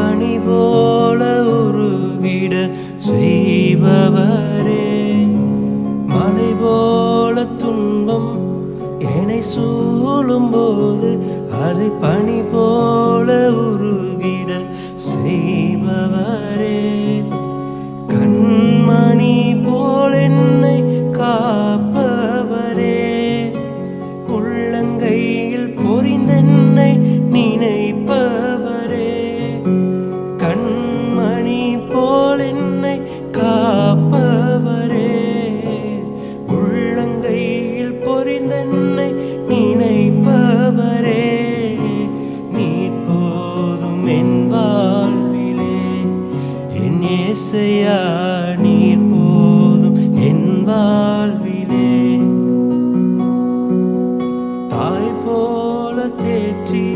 பனி போல உருகிட செய்பவரே, மலை போல துன்பம் என்னை சூழும் போது அதை பனி போல உருகிட செய்பவரே, கண்மணி போல் என்னை காப்பவரே, உள்ளங்கையில் பொறிந்தென்னை நினைப்பவரே, கண்மணி போல் என்னை காப்பவரே, உள்ளங்கையில் பொறிந்தென்னை நினைப்பவரே, நீர் போதும் என் வாழ்விலே என் இயேசையா, நீர் போதும் என் வாழ்விலே. தாய் போல தேற்றி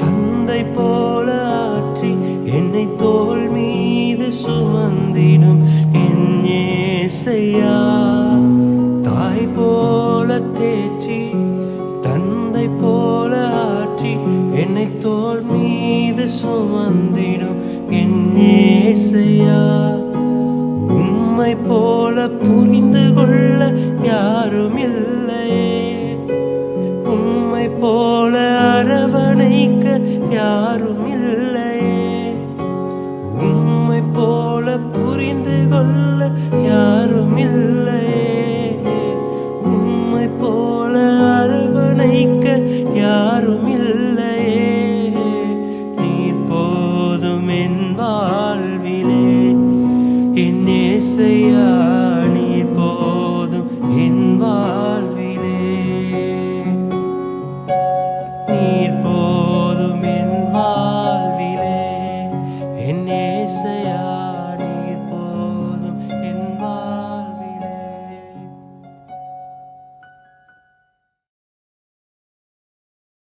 தந்தை போல ஆற்றி என்னை தோள் மீது சுமந்திடும் என் இயேசையா, தாய் போல தேற்றி தந்தை போல ஆற்றி என்னை தோள் மீது சுமந்திடும் என் இயேசையா, உம்மை போல புரிந்து கொள்ள யாரும் இல்லையே, உம்மை போல அரவணைக்க யாரும் இல்லையே, உம்மை போல புரிந்து கொள்ள யாரும் இல்லையே, உம்மை போல அரவணைக்க யாரும் இல்லையே, நீர் போதும் என் வாழ்விலே என் இயேசையா, நீர் போதும் என் வாழ்விலே, நீர் போதும் என் வாழ்விலே என் இயேசையா.